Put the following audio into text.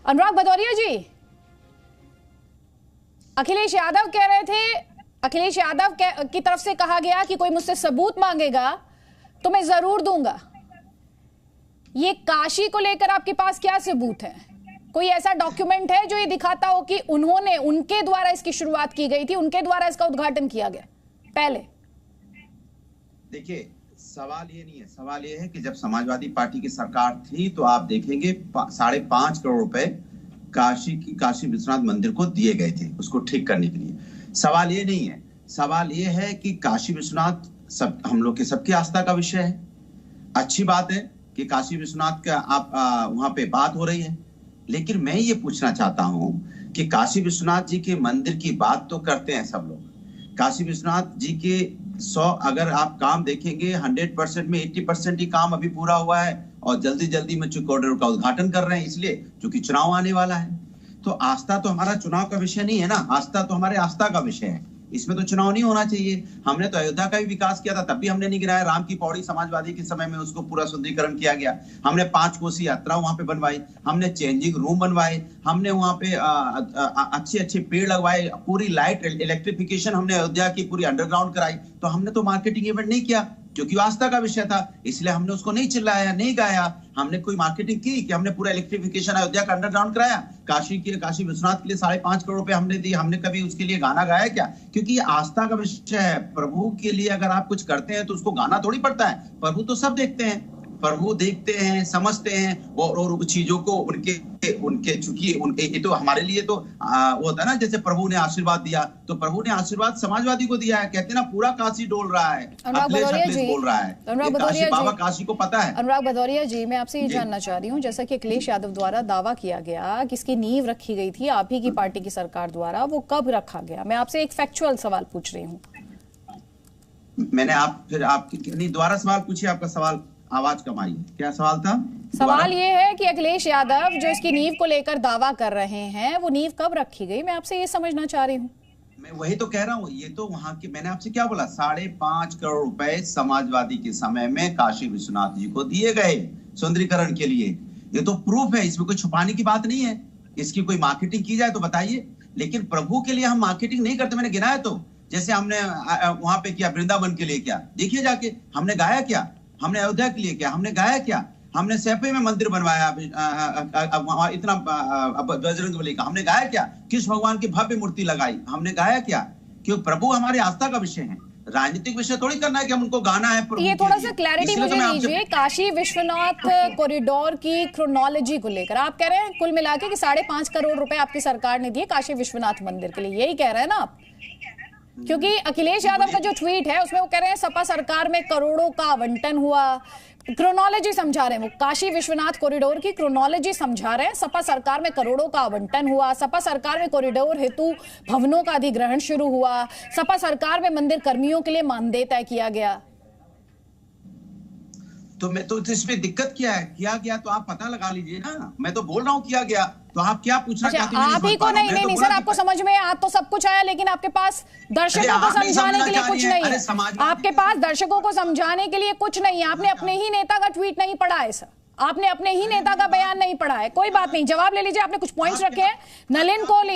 अनुराग भदौरिया जी, अखिलेश यादव कह रहे थे, अखिलेश यादव की तरफ से कहा गया कि कोई मुझसे सबूत मांगेगा तो मैं जरूर दूंगा। ये काशी को लेकर आपके पास क्या सबूत है? कोई ऐसा डॉक्यूमेंट है जो ये दिखाता हो कि उन्होंने, उनके द्वारा इसकी शुरुआत की गई थी, उनके द्वारा इसका उद्घाटन किया गया? पहले देखिए, सवाल ये नहीं है, सवाल ये है कि जब समाजवादी पार्टी की सरकार थी तो आप देखेंगे 5.5 करोड़ रुपए काशी विश्वनाथ मंदिर को दिए गए थे उसको ठीक करने के लिए। सवाल ये नहीं है, सवाल ये है कि काशी विश्वनाथ सब हम लोग के सबकी आस्था का विषय है। अच्छी बात है कि काशी विश्वनाथ का आप वहां पे बात हो रही है, लेकिन मैं ये पूछना चाहता हूं कि काशी विश्वनाथ जी के मंदिर की बात तो करते हैं सब लोग। काशी विश्वनाथ जी के 100 अगर आप काम देखेंगे 100% में 80% ही काम अभी पूरा हुआ है और जल्दी जल्दी में कॉरिडोर का उद्घाटन कर रहे हैं, इसलिए क्योंकि चुनाव आने वाला है। तो आस्था तो हमारा चुनाव का विषय नहीं है ना, आस्था तो हमारे आस्था का विषय है, इसमें तो चुनाव नहीं होना चाहिए। हमने तो अयोध्या का भी विकास किया था, तब भी हमने नहीं गिराया। राम की पौड़ी समाजवादी के समय में उसको पूरा सुंदरीकरण किया गया। हमने 5 कोसी यात्रा वहां पे बनवाई, हमने चेंजिंग रूम बनवाए, हमने वहां पे अच्छे अच्छे पेड़ लगवाए, पूरी लाइट इलेक्ट्रिफिकेशन हमने अयोध्या की पूरी अंडरग्राउंड कराई। तो हमने तो मार्केटिंग इवेंट नहीं किया क्योंकि आस्था का विषय था, इसलिए हमने उसको नहीं चिल्लाया, नहीं गाया। हमने कोई मार्केटिंग की कि हमने पूरा इलेक्ट्रिफिकेशन अयोध्या का अंडरग्राउंड कराया? काशी विश्वनाथ के लिए 5.5 करोड़ रुपए हमने दिए, हमने कभी उसके लिए गाना गाया क्या? क्योंकि ये आस्था का विषय है। प्रभु के लिए अगर आप कुछ करते हैं तो उसको गाना थोड़ी पड़ता है। प्रभु तो सब देखते हैं, प्रभु देखते हैं, समझते हैं और चीजों को उनके चूंकि ये तो हमारे लिए तो वो होता है ना, जैसे प्रभु ने आशीर्वाद दिया तो प्रभु ने आशीर्वाद समाजवादी को दिया है। कहते हैं ना, पूरा काशी डोल रहा है, अखिलेश बोल रहा है, काशी बाबा काशी को पता है। अनुराग भदौरिया जी, मैं आपसे ये जानना चाह रही हूँ, जैसा कि अखिलेश यादव द्वारा दावा किया गया कि इसकी नींव रखी गई थी आप ही की पार्टी की सरकार द्वारा, वो कब रखा गया? मैं आपसे एक फैक्चुअल सवाल पूछ रही हूँ। मैंने नहीं, दोबारा सवाल पूछिए, आपका सवाल आवाज कम आई है। क्या सवाल था? सवाल ये है कि अखिलेश यादव जो इसकी नींव को लेकर दावा कर रहे हैं, वो नींव कब रखी गई? मैं आपसे ये समझना चाह रही हूँ। मैं वही तो कह रहा हूँ, ये तो वहां के, मैंने आपसे क्या बोला, 5.5 करोड़ रुपए समाजवादी के समय में काशी विश्वनाथ जी को दिए गए सुंदरीकरण के लिए। ये तो प्रूफ है, इसमें कोई छुपाने की बात नहीं है। इसकी कोई मार्केटिंग की जाए तो बताइए, लेकिन प्रभु के लिए हम मार्केटिंग नहीं करते। मैंने गिनाया तो, जैसे हमने वहां पे किया, वृंदावन के लिए क्या, देखिए जाके हमने गाया क्या, हमने अयोध्या के लिए क्या, हमने गाया क्या, हमने सैफे में मंदिर बनवाया, इतना बजरंगबली का हमने गाया क्या, कृष्ण भगवान की भव्य मूर्ति लगाई, हमने गाया क्या? क्यों? प्रभु हमारे आस्था का विषय है, राजनीतिक विषय थोड़ी करना है कि हम उनको गाना है। ये थोड़ा सा क्लैरिटी मुझे दीजिए, काशी विश्वनाथ कॉरिडोर की क्रोनोलॉजी को लेकर आप कह रहे हैं कुल मिला के कि 5.5 करोड़ रुपए आपकी सरकार ने दिए काशी विश्वनाथ मंदिर के लिए, यही कह रहे हैं ना आप? क्योंकि अखिलेश यादव का जो ट्वीट है उसमें वो कह रहे हैं सपा सरकार में करोड़ों का आवंटन हुआ। क्रोनोलॉजी समझा रहे हैं, वो काशी विश्वनाथ कॉरिडोर की क्रोनोलॉजी समझा रहे हैं। सपा सरकार में करोड़ों का आवंटन हुआ, सपा सरकार में कॉरिडोर हेतु भवनों का अधिग्रहण शुरू हुआ, सपा सरकार में मंदिर कर्मियों के लिए मानदेय तय किया गया। तो मैं तो इसमें दिक्कत क्या है? किया गया तो आप पता लगा लीजिए ना, मैं तो बोल रहा हूँ किया गया, तो आप क्या पूछना चाहते हैं? आप ही को नहीं सर, आपको समझ में आज तो सब कुछ आया, लेकिन आपके पास दर्शकों को समझाने के लिए कुछ नहीं है। आपके पास दर्शकों को समझाने के लिए कुछ नहीं है। आपने अपने ही नेता का ट्वीट नहीं पढ़ा है सर, आपने अपने ही नेता का बयान नहीं पढ़ा है। कोई बात नहीं, जवाब ले लीजिए। आपने कुछ पॉइंट्स रखे हैं, नलिन कोहली